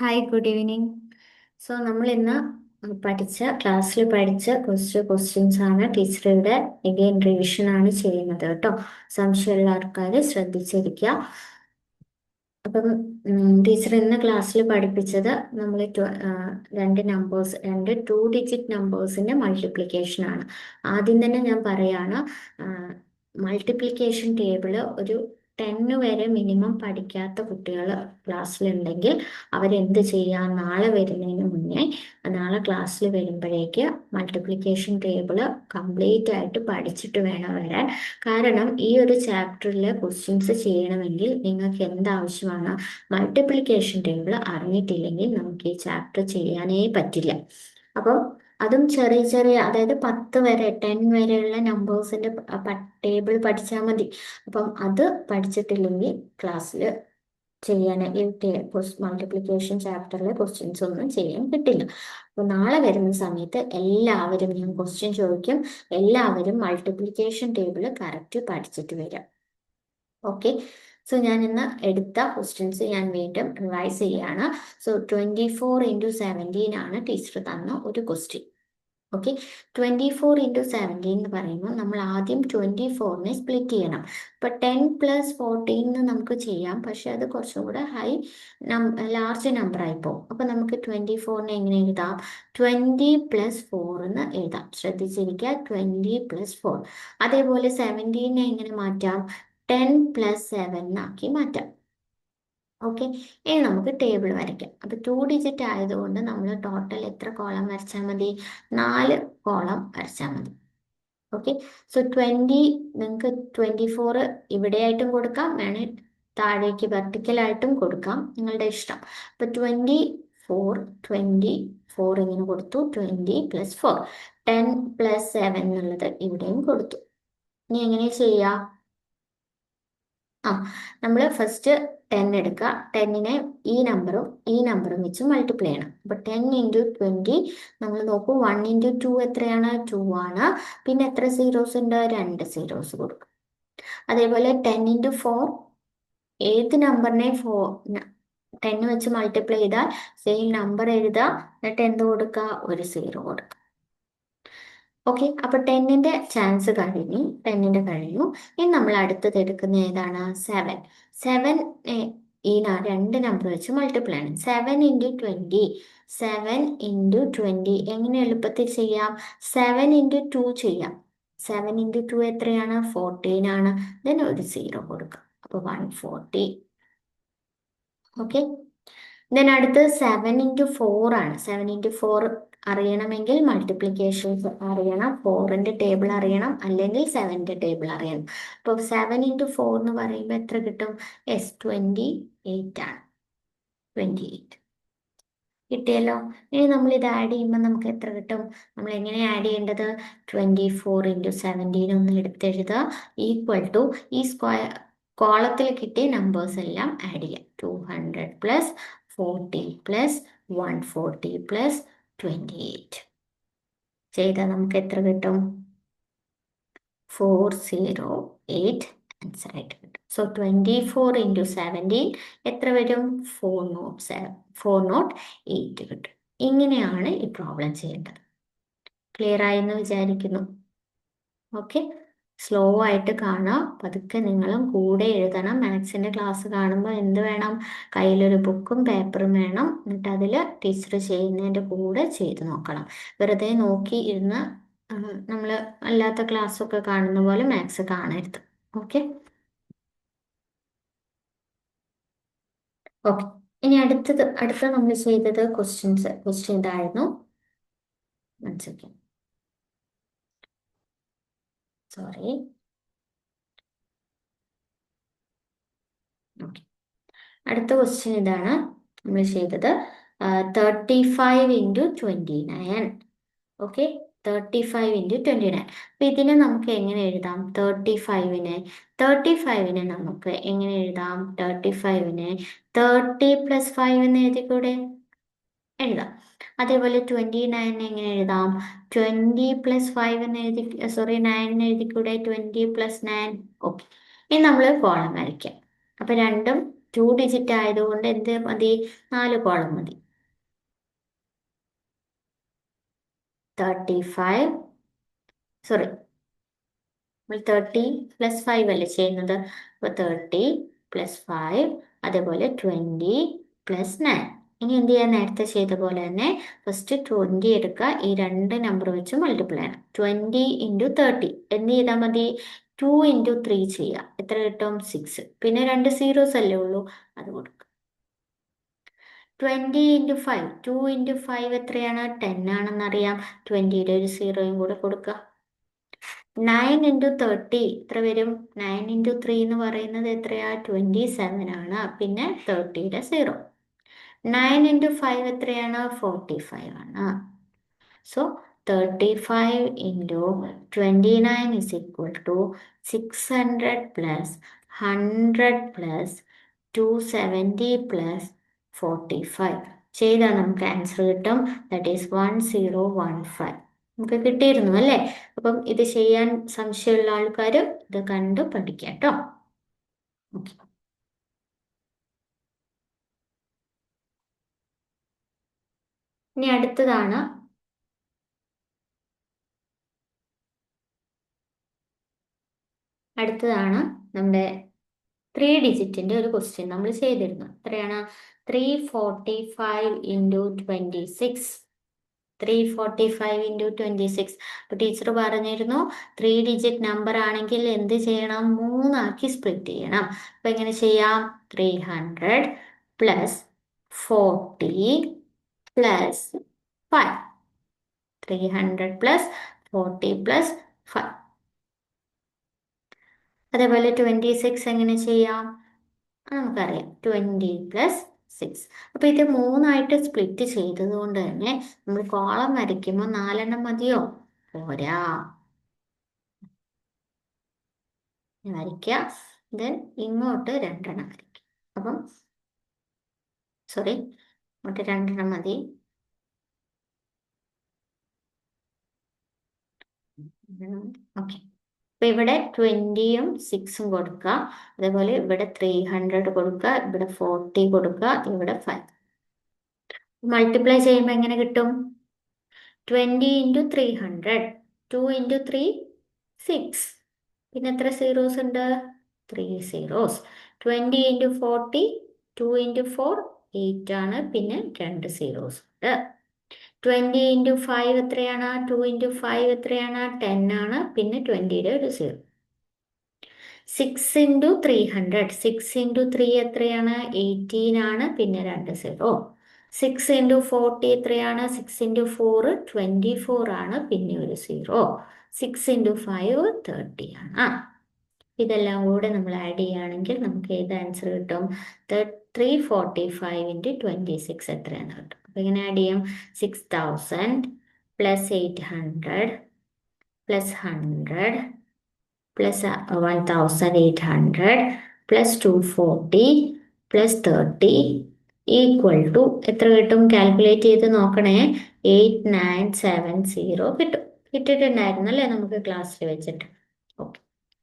Hi, good evening. നമ്മൾ ഇന്ന് ക്ലാസ്സിൽ പഠിച്ച കുറച്ച് ക്വസ്റ്റ്യൻസ് ആണ് ടീച്ചറുടെ എഗെയിൻ റിവിഷൻ ആണ് ചെയ്യുന്നത് കേട്ടോ. സംശയമുള്ള ആൾക്കാർ ശ്രദ്ധിച്ചിരിക്കുക. അപ്പം ടീച്ചർ ഇന്ന് ക്ലാസ്സിൽ പഠിപ്പിച്ചത് നമ്മൾ രണ്ട് നമ്പേഴ്സ്, രണ്ട് 2 ഡിജിറ്റ് നമ്പേഴ്സിന്റെ മൾട്ടിപ്ലിക്കേഷൻ ആണ്. ആദ്യം തന്നെ ഞാൻ പറയാണ്, മൾട്ടിപ്ലിക്കേഷൻ ടേബിള് ഒരു 10 വരെ മിനിമം പഠിക്കാത്ത കുട്ടികൾ ക്ലാസ്സിലുണ്ടെങ്കിൽ അവരെന്ത് ചെയ്യാം, നാളെ വരുന്നതിന് മുന്നേ, നാളെ ക്ലാസ്സിൽ വരുമ്പോഴേക്ക് മൾട്ടിപ്ലിക്കേഷൻ ടേബിള് കംപ്ലീറ്റ് ആയിട്ട് പഠിച്ചിട്ട് വേണം വരാൻ. കാരണം ഈ ഒരു ചാപ്റ്ററിൽ ക്വസ്റ്റ്യൻസ് ചെയ്യണമെങ്കിൽ നിങ്ങൾക്ക് എന്താവശ്യമാണ്, മൾട്ടിപ്ലിക്കേഷൻ ടേബിൾ അറിഞ്ഞിട്ടില്ലെങ്കിൽ നമുക്ക് ഈ ചാപ്റ്റർ ചെയ്യാനേ പറ്റില്ല. അപ്പം അതും ചെറിയ ചെറിയ, അതായത് 10 വരെ 10 വരെയുള്ള നമ്പേഴ്സിന്റെ ടേബിൾ പഠിച്ചാൽ മതി. അപ്പം അത് പഠിച്ചിട്ടില്ലെങ്കിൽ ക്ലാസ്സിൽ ചെയ്യാൻ ഈ മൾട്ടിപ്ലിക്കേഷൻ ചാപ്റ്ററിലെ ക്വസ്റ്റ്യൻസ് ഒന്നും ചെയ്യാൻ കിട്ടില്ല. അപ്പൊ നാളെ വരുന്ന സമയത്ത് എല്ലാവരും ഞാൻ ക്വസ്റ്റ്യൻ ചോദിക്കും, എല്ലാവരും മൾട്ടിപ്ലിക്കേഷൻ ടേബിൾ കറക്റ്റ് പഠിച്ചിട്ട് വരാം. ഓക്കെ. ഞാൻ ഇന്ന് എടുത്ത ക്വസ്റ്റ്യൻസ് ഞാൻ വീണ്ടും റിവൈസ് ചെയ്യാണ്. 24 × 17 ആണ് ടീച്ചർ തന്ന ഒരു ക്വസ്റ്റ്യൻ. ഓക്കെ. 24 × 17 എന്ന് പറയുമ്പോൾ നമ്മൾ ആദ്യം 24നെ സ്പ്ലിറ്റ് ചെയ്യണം. ഇപ്പൊ 10 + 14 നമുക്ക് ചെയ്യാം, പക്ഷെ അത് കുറച്ചും കൂടെ ലാർജ് നമ്പർ ആയി പോകും. അപ്പൊ നമുക്ക് 24നെ എങ്ങനെ എഴുതാം, 20 + 4 എന്ന് എഴുതാം. ശ്രദ്ധിച്ചിരിക്കുക, 20 + 4. അതേപോലെ 17നെ എങ്ങനെ മാറ്റാം, 10 + 7 ആക്കി മാറ്റാം. ഓക്കെ. ഇനി നമുക്ക് ടേബിൾ വരയ്ക്കാം. അപ്പൊ 2 ഡിജിറ്റ് ആയതുകൊണ്ട് നമ്മൾ ടോട്ടൽ എത്ര കോളം വരച്ചാൽ മതി, 4 കോളം വരച്ചാൽ മതി. ഓക്കെ. 20, നിങ്ങൾക്ക് 24 ഇവിടെയായിട്ടും കൊടുക്കാം, വേണേൽ താഴേക്ക് വെർട്ടിക്കലായിട്ടും കൊടുക്കാം, നിങ്ങളുടെ ഇഷ്ടം. അപ്പൊ 24 ഇങ്ങനെ കൊടുത്തു. 20 + 4, 10 + 7 എന്നുള്ളത് ഇവിടെയും കൊടുത്തു. ഇനി എങ്ങനെ ചെയ്യാം, ആ നമ്മൾ ഫസ്റ്റ് 10 എടുക്കുക. 10നെ ഈ നമ്പറും വെച്ച് മൾട്ടിപ്ലൈ ചെയ്യണം. അപ്പൊ 10 × 20, നമ്മൾ നോക്കൂ, 1 × 2 എത്രയാണ്, 2 ആണ്. പിന്നെ എത്ര സീറോസ് ഉണ്ട്, 2 സീറോസ് കൊടുക്കും. അതേപോലെ 10 × 4, ഏത് നമ്പറിനെ 10 വെച്ച് മൾട്ടിപ്ലൈ ചെയ്താൽ സെയിം നമ്പർ എഴുതുക, എന്നിട്ട് എന്ത് കൊടുക്കുക, ഒരു സീറോ കൊടുക്കുക. ഓക്കെ. അപ്പൊ 10ന്റെ ചാൻസ് കഴിഞ്ഞു, 10ന്റെ കഴിഞ്ഞു. ഇനി നമ്മൾ അടുത്തത് എടുക്കുന്ന ഏതാണ്, 7. 7 ഈ രണ്ട് നമ്പർ വെച്ച് മൾട്ടിപ്ലൈ ആണ്. 7 × 20, 7 × 20 എങ്ങനെ എളുപ്പത്തിൽ ചെയ്യാം, 7 × 2 ചെയ്യാം. 7 × 2 എത്രയാണ്, 14 ആണ്. ദെൻ ഒരു സീറോ കൊടുക്കുക, അപ്പൊ 140. ഓക്കെ. ദെൻ അടുത്ത് 7 × 4 ആണ്. 7 × 4 അറിയണമെങ്കിൽ മൾട്ടിപ്ലിക്കേഷൻസ് അറിയണം, 4ന്റെ ടേബിൾ അറിയണം, അല്ലെങ്കിൽ 7ന്റെ ടേബിൾ അറിയണം. അപ്പോൾ 7 × 4 എന്ന് പറയുമ്പോൾ എത്ര കിട്ടും, 28 ആണ്. 28 കിട്ടിയല്ലോ. ഇനി നമ്മൾ ഇത് ആഡ് ചെയ്യുമ്പോൾ നമുക്ക് എത്ര കിട്ടും, നമ്മൾ എങ്ങനെ ആഡ് ചെയ്യേണ്ടത്, 24 × 17 ഒന്ന് എടുത്തെഴുതുക, ഈക്വൽ ടു ഈ സ്ക്വയർ കോളത്തിൽ കിട്ടിയ നമ്പേഴ്സ് എല്ലാം ആഡ് ചെയ്യാം. 200 + 40 + 140 + 28 ചെയ്താൽ നമുക്ക് എത്ര കിട്ടും, 408 ആൻസർ ആയിട്ട് കിട്ടും. 24 × 17 എത്ര വരും, 408 കിട്ടും. ഇങ്ങനെയാണ് ഈ പ്രോബ്ലം ചെയ്യേണ്ടത്. ക്ലിയർ ആയെന്ന് വിചാരിക്കുന്നു. ഓക്കെ. സ്ലോ ആയിട്ട് കാണാം, പതുക്കെ നിങ്ങളും കൂടെ എഴുതണം. മാത്സിന്റെ ക്ലാസ് കാണുമ്പോൾ എന്ത് വേണം, കയ്യിലൊരു ബുക്കും പേപ്പറും വേണം. എന്നിട്ട് അതിൽ ടീച്ചർ ചെയ്യുന്നതിൻ്റെ കൂടെ ചെയ്ത് നോക്കണം. വെറുതെ നോക്കി ഇരുന്ന് നമ്മൾ അല്ലാത്ത ക്ലാസ്സൊക്കെ കാണുന്ന പോലെ മാത്സ് കാണരുത്. ഓക്കെ. ഓക്കെ. ഇനി അടുത്ത നമ്മൾ ചെയ്തത് ക്വസ്റ്റ്യൻ ഇതായിരുന്നു. സോറി. ഓക്കെ. അടുത്ത ക്വസ്റ്റ്യൻ ഇതാണ് നമ്മൾ ചെയ്തത്, 35 × 29. ഓക്കെ. 35 × 29. അപ്പൊ ഇതിനെ നമുക്ക് എങ്ങനെ എഴുതാം, 35നെ നമുക്ക് എങ്ങനെ എഴുതാം, 35നെ 30 + 5 എന്ന് എഴുതിക്കൂടെ, എഴുതാം. അതേപോലെ 29 എങ്ങനെ എഴുതാം, 20 + 5 എന്ന് എഴുതി, സോറി 9 എഴുതിക്കൂടെ, 20 + 9. ഓക്കെ. ഇനി നമ്മൾ കോളം വരയ്ക്കാം. അപ്പൊ രണ്ടും ഡിജിറ്റ് ആയതുകൊണ്ട് എന്ത് മതി? 4 കോളം മതി. 35, സോറി, നമ്മൾ 30+5 അല്ലേ ചെയ്യുന്നത്. അപ്പോൾ 30+5, അതേപോലെ 20+9. ഇനി എന്ത് ചെയ്യാൻ? നേരത്തെ ചെയ്ത പോലെ തന്നെ ഫസ്റ്റ് 20 എടുക്കുക, ഈ രണ്ട് നമ്പർ വെച്ച് മൾട്ടിപ്ലൈ ചെയ്യണം. 20 × 30 എന്ത് ചെയ്താൽ മതി? 2 × 3 ചെയ്യുക. എത്ര കിട്ടും? 6. പിന്നെ രണ്ട് സീറോസ് അല്ലേ ഉള്ളൂ, അത് കൊടുക്കുക. 20 × 5, 2 × 5 എത്രയാണ്? 10 ആണെന്നറിയാം. 20യുടെ ഒരു സീറോയും കൂടെ കൊടുക്കുക. 9 × 30 എത്ര വരും? 9 × 3 എന്ന് പറയുന്നത് എത്രയാ? 27 ആണ്. പിന്നെ 30യുടെ സീറോ. 9 × 5 എത്രയാണ്? 45 ആണ്. So 35 × 29 is equal to 600 plus 100 plus 270 plus 45. ചെയ്താൽ നമുക്ക് ആൻസർ കിട്ടും. That is 1015. നമുക്ക് കിട്ടിയിരുന്നു അല്ലേ? അപ്പം ഇത് ചെയ്യാൻ സംശയമുള്ള ആൾക്കാർ ഇത് കണ്ടു പഠിക്കാം കേട്ടോ. ഓക്കെ. ഇനി അടുത്തതാണ് നമ്മുടെ 3 ഡിജിറ്റിന്റെ ഒരു ക്വസ്റ്റ്യൻ നമ്മൾ ചെയ്തിരുന്നു. എത്രയാണ്? 345 × 26. 345 × 26. അപ്പോൾ ടീച്ചർ പറഞ്ഞിരുന്നു 3 ഡിജിറ്റ് നമ്പർ ആണെങ്കിൽ എന്ത് ചെയ്യണം? 3 ആക്കി സ്പ്ലിറ്റ് ചെയ്യണം. അപ്പോൾ എങ്ങനെ ചെയ്യാം? 300 + 40 + 5. 300 + 40 + 5. അതേപോലെ 26 എങ്ങനെ ചെയ്യാം? നമുക്കറിയാം 20 + 6. അപ്പോൾ ഇത് 3 ആയിട്ട് സ്പ്ലിറ്റ് ചെയ്തത് കൊണ്ട് തന്നെ നമ്മൾ കോളം വരയ്ക്കുമ്പോൾ 4 മതിയോ? പോരാ. വരയ്ക്കുക, ദെൻ ഇങ്ങോട്ട് 2 വരയ്ക്കുക. അപ്പം സോറി, ഇങ്ങോട്ട് 2 മതി. ഓക്കെ. അപ്പൊ ഇവിടെ 20യും 6ഉം കൊടുക്കുക. അതേപോലെ ഇവിടെ 300 കൊടുക്കുക, ഇവിടെ 40 കൊടുക്കുക, ഇവിടെ 5. മൾട്ടിപ്ലൈ ചെയ്യുമ്പോൾ എങ്ങനെ കിട്ടും? 20 × 300, 2 × 3 6. പിന്നെ എത്ര സീറോസ് ഉണ്ട്? 3 സീറോസ്. 20 × 40, 2 × 4 8 ആണ്. പിന്നെ 2 സീറോസ് ഉണ്ട്. 20 × 5 എത്രയാണ്? 2 × 5 എത്രയാണ്? 10 ആണ്. പിന്നെ 20യുടെ ഒരു സീറോ. 6 × 300, 6 × 3 എത്രയാണ്? 18 ആണ്. പിന്നെ 2 സീറോ. 6 × 40 എത്രയാണ്? 6 × 4 24 ആണ്. പിന്നെ ഒരു സീറോ. 6 × 5 30 ആണ്. ഇതെല്ലാം കൂടെ നമ്മൾ ആഡ് ചെയ്യുകയാണെങ്കിൽ നമുക്ക് ഏത് ആൻസർ കിട്ടും? 345 × 26 എത്രയാണ് കിട്ടും? അപ്പോൾ ഇങ്ങനെ ആഡ് ചെയ്യാം. 6000 + 800 + 100 + 1800 + 240 + 30 = എത്ര കിട്ടും? കാൽക്കുലേറ്റ് ചെയ്ത് നോക്കണേ. 8970 കിട്ടും. കിട്ടിയിട്ടുണ്ടായിരുന്നു അല്ലേ നമുക്ക് ക്ലാസ്സിൽ വെച്ചിട്ട്? ഓക്കെ.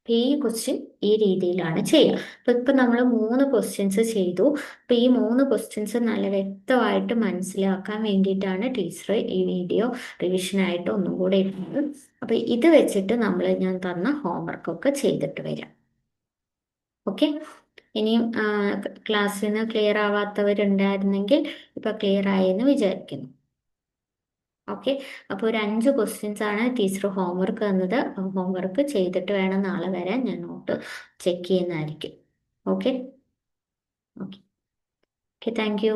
ഈ ക്വസ്റ്റ്യൻ ഈ രീതിയിലാണ് ചെയ്യുക. അപ്പോൾ ഇപ്പം നമ്മൾ 3 ക്വസ്റ്റ്യൻസ് ചെയ്തു. അപ്പോൾ ഈ 3 ക്വസ്റ്റ്യൻസ് നല്ല വ്യക്തമായിട്ട് മനസ്സിലാക്കാൻ വേണ്ടിയിട്ടാണ് ടീച്ചർ ഈ വീഡിയോ റിവിഷനായിട്ട് ഒന്നും കൂടെ ഇടുന്നത്. അപ്പോൾ ഇത് വെച്ചിട്ട് ഞാൻ തന്ന ഹോംവർക്കൊക്കെ ചെയ്തിട്ട് വരാം. ഓക്കെ. ഇനിയും ക്ലാസ്സിൽ നിന്ന് ക്ലിയർ ആവാത്തവരുണ്ടായിരുന്നെങ്കിൽ ഇപ്പം ക്ലിയർ ആയെന്ന് വിചാരിക്കുന്നു. ഓക്കെ. അപ്പോൾ ഒരു 5 ക്വസ്റ്റ്യൻസ് ആണ് ടീച്ചർ ഹോംവർക്ക് തന്നത്. ഹോംവർക്ക് ചെയ്തിട്ട് വേണം നാളെ വരാൻ. ഞാൻ നോട്ട് ചെക്ക് ചെയ്യുന്നതായിരിക്കും. Okay. Okay. Okay, thank you.